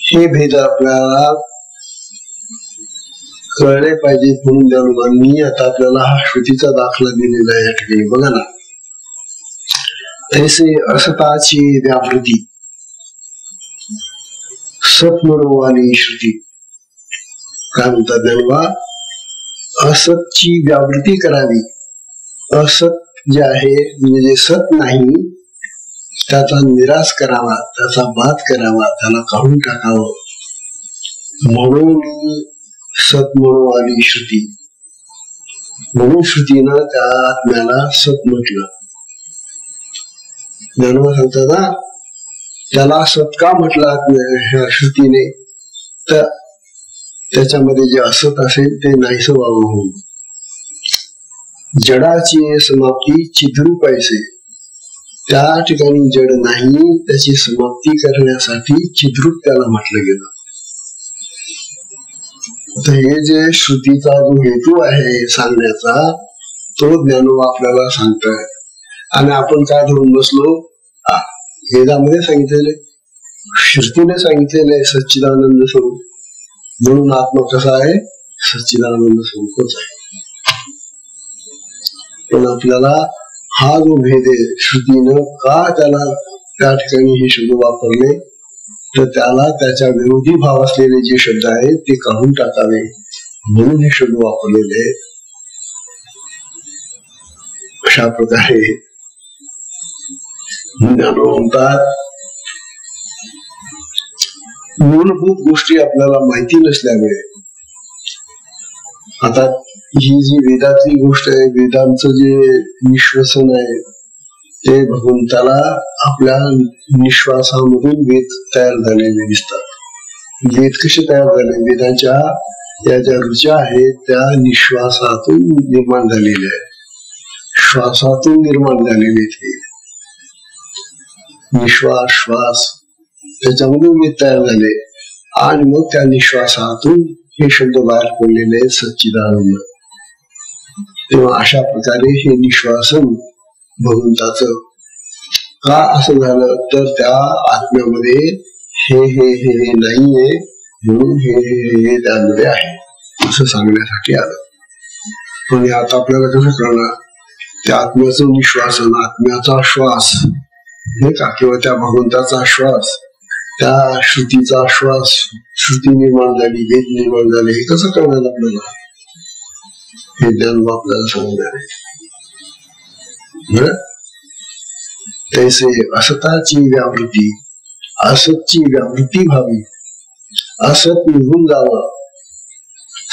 हे भेद आपल्याला कळले पाहिजे. म्हणून ज्ञानोबांनी आता आपल्याला हा श्रुतीचा दाखला दिलेला आहे या ठिकाणी. बघा ना, ऐसे असताची व्यावृत्ती सत म्हणून श्रुती. काय म्हणतात ज्ञानोबा, असतची व्यावृत्ती करावी. असत जे आहे म्हणजे जे सत नाही त्याचा निराश करावा, त्याचा बात करावा, त्याला काढून टाकावं, म्हणून सत म्हणून आली श्रुती. म्हणून श्रुतीनं त्या आत्म्याला सत म्हटलं. ज्ञानोबा सांगतात ना, त्याला सत का म्हटलं ह्या श्रुतीने, तर त्याच्यामध्ये जे असत असेल ते नाहीस व्हावं म्हणून. जडाची समाप्ती चिद्रूप ऐसे, त्या ठिकाणी जड नाही त्याची समाप्ती करण्यासाठी चिद्रूप त्याला म्हटलं गेलं. तर हे जे श्रुतीचा जो हेतू आहे सांगण्याचा, तो ज्ञानोबा आपल्याला सांगतोय. आणि आपण काय धरून बसलो, वेदामध्ये सांगितलेले, श्रुतीने सांगितलेले सच्चिदानंद स्वरूप. म्हणून आत्मा कसा आहे, सच्चिदानंद स्वरूपच आहे. पण आपल्याला हा जो भेद आहे, श्रुतीनं का त्याला त्या ठिकाणी हे शब्द वापरले, तर त्याला त्याच्या विरोधी भाव असलेले जे शब्द आहेत ते काढून टाकावे म्हणून हे शब्द वापरलेले आहेत. अशा प्रकारे म्हणतात, मूलभूत गोष्टी आपल्याला माहिती नसल्यामुळे, आता ही जी वेदातली गोष्ट आहे, वेदांचं जे निश्वसन आहे ते भगवंताला आपल्या निश्वासामधून वेद तयार झालेले दिसतात. वेद कसे तयार झाले, वेदांच्या या ज्या रुचा आहेत त्या निश्वासातून निर्माण झालेल्या आहेत, श्वासातून निर्माण झालेले ते निश्वास श्वास, त्याच्यामधून वेद तयार झाले आणि मग त्या निश्वासातून हे शब्द बाहेर पडलेले सच्चिदानंद. तेव्हा अशा प्रकारे हे निश्वासन भगवंताचं का असं झालं, तर त्या आत्म्यामध्ये हे हे हे हे नाहीये म्हणून हे हे त्यामध्ये आहे असं सांगण्यासाठी आलं. पण आता आपल्याला कसं कळणार, त्या आत्म्याचं निश्वासन, आत्म्याचा श्वास हे का, किंवा त्या भगवंताचा श्वास, त्या श्रुतीचा श्वास, श्रुती निर्माण झाली, वेद निर्माण झाले, हे कसं कळणार आपल्याला, हे ज्ञान आपल्याला सांगणार आहे. तैसे असताची व्यावृत्ती, असतची व्यावृत्ती व्हावी, असत निघून जावं,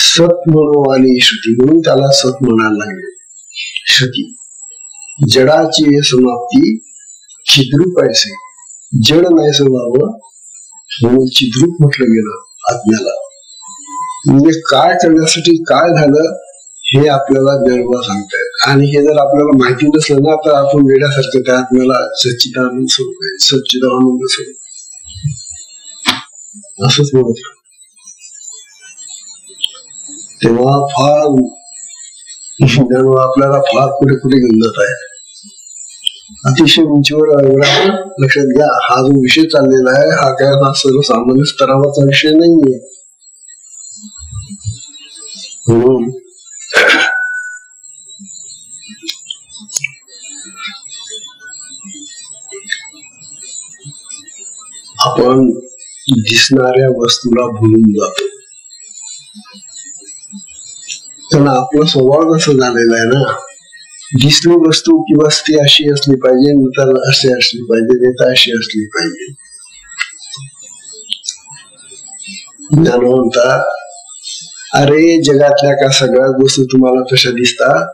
सत म्हणून आली श्रुती, म्हणून त्याला सत म्हणायला लागले श्रुती. जडाची समाप्ती चिद्रूप ऐसे, जड नाहीस व्हावं म्हणून चिद्रूप म्हटलं गेलं आत्म्याला. म्हणजे काय करण्यासाठी काय झालं हे आपल्याला ज्ञानोबा सांगतायत. आणि हे जर आपल्याला माहिती नसलं ना, तर आपण वेड्यासारखं त्या आत्म्याला सच्चिदानंद स्वरूप आहे, सच्चिदानंद स्वरूप असंच म्हणत. तेव्हा फार ज्ञानोबा आपल्याला फार कुठे कुठे घेऊन जात आहे, अतिशय उंचीवर. लक्षात घ्या, हा जो विषय चाललेला आहे हा काय सर्वसामान्य स्तरावरचा विषय नाहीये. म्हणून आपण दिसणाऱ्या वस्तूला भुलून जातो, कारण आपला स्वभाव कसं झालेला आहे ना, दिसली वस्तू किंवा ती अशी असली पाहिजे, नंतर अशी असली पाहिजे, नेता अशी असली पाहिजे. ज्ञानवंता, अरे जगातल्या का सगळ्या वस्तू तुम्हाला कशा दिसतात,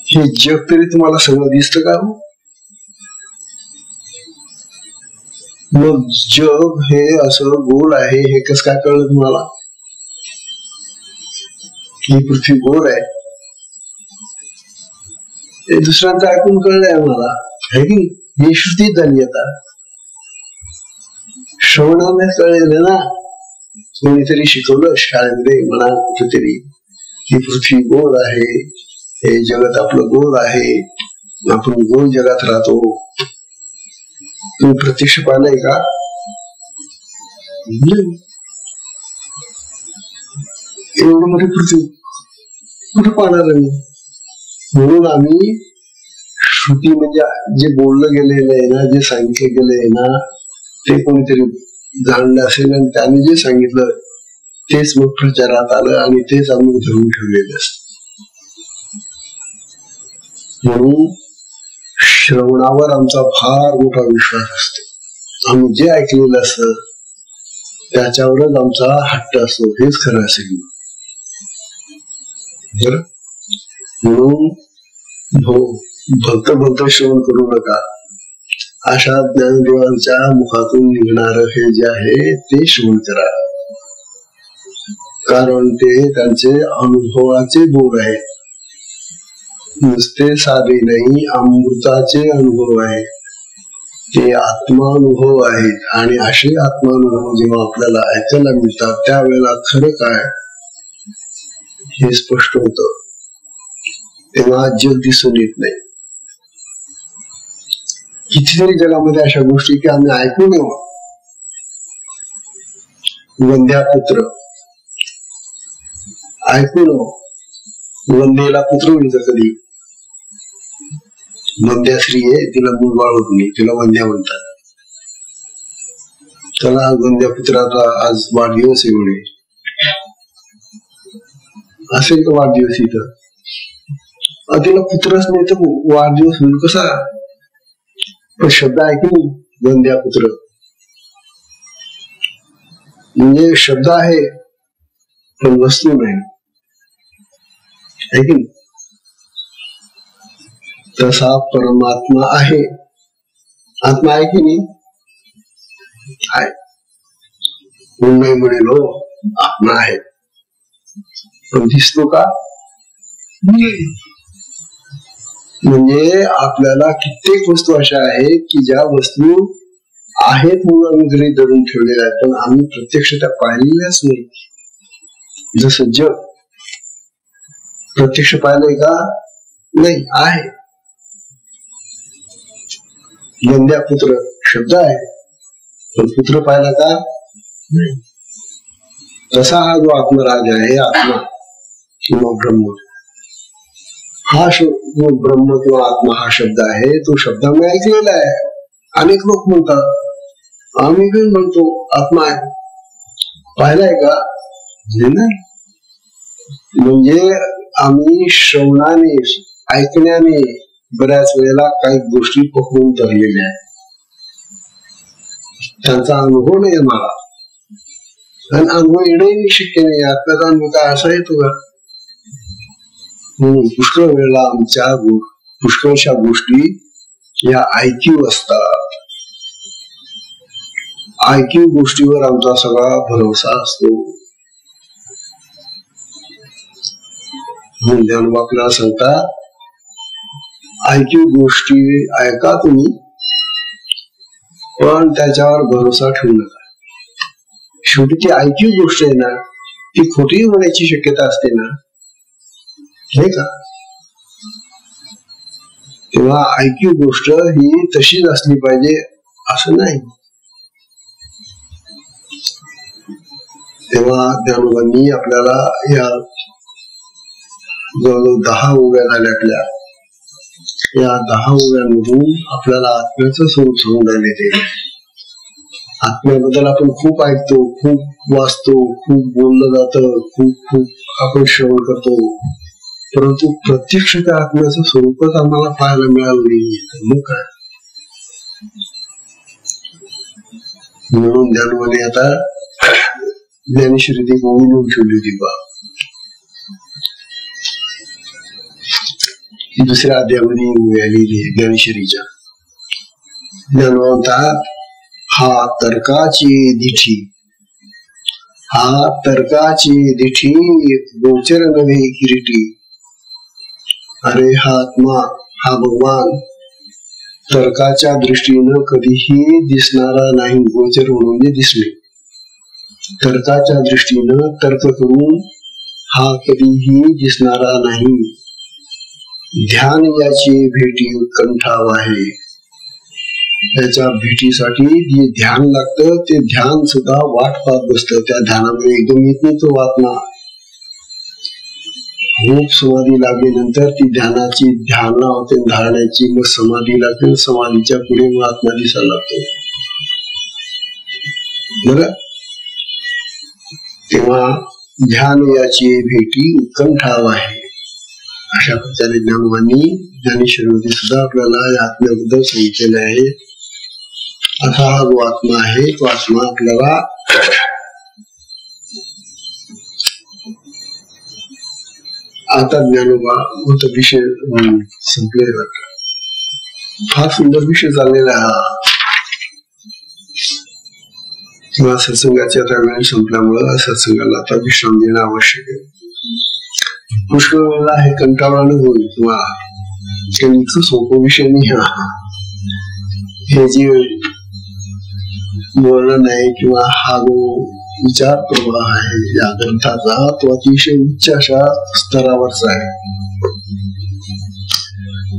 हे जग तरी तुम्हाला सगळं दिसतं का? मग जग हे असं गोल आहे हे कसं काय कळलं तुम्हाला? ही पृथ्वी गोल आहे, हे दुसऱ्यांचं ऐकून कळलंय आम्हाला, है की ही श्रुती झाली. आता श्रवणाने कळलेलं ना, कोणीतरी शिकवलं शाळेमध्ये म्हणा कुठेतरी ही पृथ्वी गोल आहे, हे जगत आपलं गोल आहे, आपण गोल जगात राहतो. तुम्ही प्रत्यक्ष पाहिलंय का? एवढं मोठी पृथ्वी कुठं पाहणार आहे? म्हणून आम्ही श्रुती म्हणजे जे बोललं गेलेलं आहे ना, जे सांगितलं गेलं आहे ना, ते कोणीतरी जाणलं असेल आणि त्याने जे सांगितलं तेच मग प्रचारात आलं आणि तेच आम्ही धरून ठेवलेलं असत. म्हणून श्रवणावर आमचा फार मोठा विश्वास असतो. आम्ही जे ऐकलेलं असतं त्याच्यावरच आमचा हट्ट असतो. हेच खरं असेल. म्हणून भलत भलत श्रवण करू नका. अशा ज्ञानदेवांच्या मुखातून निघणार हे जे आहे ते श्रवण करा, कारण ते त्यांचे अनुभवाचे बोध आहेत. नुसते साधे नाही, अमृताचे अनुभव आहेत, ते आत्मानुभव आहेत. आणि असे आत्मानुभव जेव्हा आपल्याला ऐकायला मिळतात त्यावेळेला खरं काय हे स्पष्ट होत. तेव्हा जग दिसून येत नाही. कितीतरी जगामध्ये अशा गोष्टी की आम्ही ऐकू नये. वंद्या पुत्र ऐकून वंदेला पुत्र होईल कधी. वंद्या स्त्री आहे, तिला मुलबाळ होत नाही, तिला वंद्या म्हणतात. त्याला वंद्या पुत्राचा आज वाढदिवस आहे म्हणे. असेल का वाढदिवस इथं? तिला पुत्रच नाही तर वाढदिवस होईल कसा? पण शब्द ऐकून वंद्या पुत्र म्हणजे शब्द आहे पण वस्तू नाही. ऐकून तसा परमात्मा आहे. आत्मा आहे की नाही? आहे. नाही म्हणेल हो, आत्मा आहे पण दिसतो का? म्हणजे आपल्याला कित्येक वस्तू अशा आहेत की ज्या वस्तू आहेत म्हणून आम्ही घरी धरून ठेवलेल्या आहेत, पण आम्ही प्रत्यक्ष त्या पाहिलेल्याच नाही. जसं जग प्रत्यक्ष पाहिलंय का? नाही. आहे. वंद्या पुत्र शब्द आहे पण पुत्र पाहिला का? नाही. तसा हा जो आत्मराज आहे, आत्मा किंवा ब्रह्म, हा जो ब्रह्म किंवा आत्मा हा शब्द आहे, तो शब्द मी ऐकलेला आहे. अनेक लोक म्हणतात, आम्ही पण म्हणतो आत्मा आहे. पाहिलाय का? नाही. म्हणजे आम्ही श्रवणाने ऐकण्याने बऱ्याच वेळेला काही गोष्टी पकडून धरलेल्या आहेत. त्यांचा अनुभव नाही मला, आणि अनुभव येणंही शक्य नाही. आत्म्याचा अनुभव काय असा येतो का? पुष्कळ वेळेला आमच्या पुष्कळशा गोष्टी या ऐकीव असतात. ऐकीव गोष्टीवर आमचा सगळा भरोसा असतो. म्हणून आपल्याला सांगता, ऐकीव गोष्टी ऐका तुम्ही, पण त्याच्यावर भरोसा ठेवू नका. शेवटी ती ऐकीव गोष्ट आहे ना, ती खोटी होण्याची शक्यता असते ना, नाही का? तेव्हा ऐकीव गोष्ट ही तशीच असली पाहिजे असं नाही. तेव्हा ज्ञानोबांनी आपल्याला या जवळजवळ 10 ओव्या झाल्या आपल्या, या 10 ओव्यांमधून आपल्याला आत्म्याचं स्वरूप समजून राहिले. ते आत्म्याबद्दल आपण खूप ऐकतो, खूप वाचतो, खूप बोललं जातं, खूप आपण श्रवण करतो, परंतु प्रत्यक्ष त्या आत्म्याचं स्वरूपच आम्हाला पाहायला मिळालं नाही. मग काय? म्हणून ज्ञानोबाने आता ज्ञानेश्वरी ती ओवी लिहून ठेवली होती बा. ही दुसऱ्या अध्यायामध्ये लिहिली ज्ञानेश्वरीच्या. ज्ञानोबा म्हणतात, हा तर्काची दिठी, हा तर्काची दिठी गोचर नव्हे किरीटी. अरे हा आत्मा हा भगवान तर्काच्या दृष्टीनं कधीही दिसणारा नाही, गोचर म्हणून दिसणे. तर्काच्या दृष्टीनं तर्क करून हा कधीही दिसणारा नाही. ध्यान याची भेटी उत्कंठाव आहे. त्याच्या भेटीसाठी जे ध्यान लागतं ते ध्यान सुद्धा वाट पाहत बसतं. त्या ध्यानामुळे एकदम येत नाही तो आत्मा. खूप समाधी लागल्यानंतर ती ध्यानाची ध्यान होते, धारण्याची, मग समाधी लागते. समाधीच्या पुढे मग आत्मा दिसायला लागतो. बरं, तेव्हा ध्यान याची भेटी उत्कंठाव आहे. अशा प्रकारे ज्ञानवाणी ज्ञानेश्वरीमध्ये सुद्धा आपल्याला या आत्म्याबद्दल सांगितलेलं आहे. असा हा जो आत्मा आहे तो आत्मा आपल्याला आता ज्ञानोबा होत विषय संपलेला, फार सुंदर विषय चाललेला हा. किंवा सत्संगाच्या आता वेळ संपल्यामुळं सत्संगाला आता विश्राम देणं आवश्यक आहे. पुष्कळ वेळेला हे कंटाळवाणं होईल किंवा इतकं सोपं विषय नाही हा. हे जे वर्णन आहे किंवा हा जो विचार प्रवाह आहे या ग्रंथाचा तो अतिशय उच्च अशा स्तरावरचा आहे.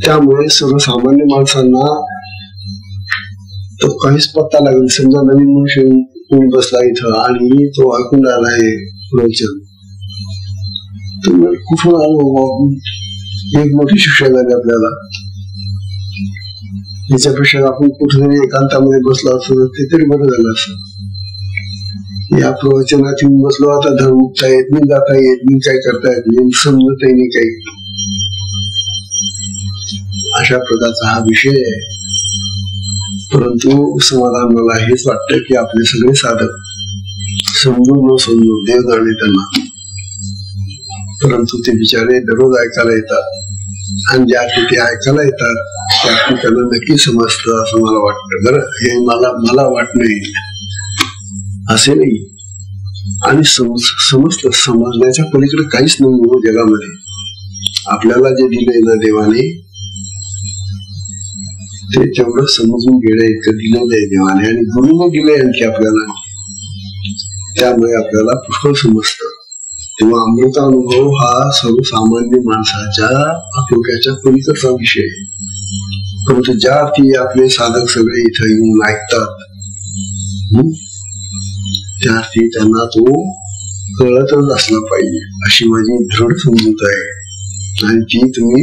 त्यामुळे सर्वसामान्य माणसांना तो काहीच पत्ता लागेल. समजा नवीन मनुष्य कोणी बसला इथं आणि तो ऐकून राहिला आहे प्रवचन, तर कुठून आलो, एक मोठी शिक्षा झाली आपल्याला. याच्यापेक्षा आपण कुठेतरी एकांतामध्ये बसलो असतो ते तरी बरं झालं असं. या प्रवचनात येऊन बसलो, आता धर्म उठता येत नाही, जाता येत नाही, काय करता येत नाही, समजतही नाही काही. अशा प्रकारचा हा विषय आहे. परंतु समाधान मला हेच वाटतं की आपले सगळे साधक समजून न समजून देव जाणे त्यांना, परंतु ते बिचारे दररोज ऐकायला येतात आणि ज्या ते ऐकायला येतात त्या त्यांना नक्की समजतं असं मला वाटतं. बरं, हे मला वाट नाही असे नाही. आणि समजतं, समजण्याच्या पलीकडे काहीच नाही हो जगामध्ये. आपल्याला जे दिलंय ना देवाने ते तेवढं समजून घेणं इतकं दिलेलं आहे देवाने, आणि गुरुने दिलंय आणखी आपल्याला. त्यामुळे आपल्याला पुष्कळ समजतं. तेव्हा अमृतानुभव हा सर्वसामान्य माणसाच्या आटोक्याच्या पलीकडचा विषय आहे. परंतु ज्या अर्थी आपले साधक सगळे इथं येऊन ऐकतात त्या अर्थी त्यांना तो कळतच असला पाहिजे अशी माझी दृढ समजूत आहे, आणि ती तुम्ही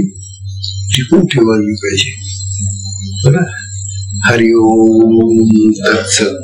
टिकून ठेवायला पाहिजे. बरं, हरिओम तत्सत.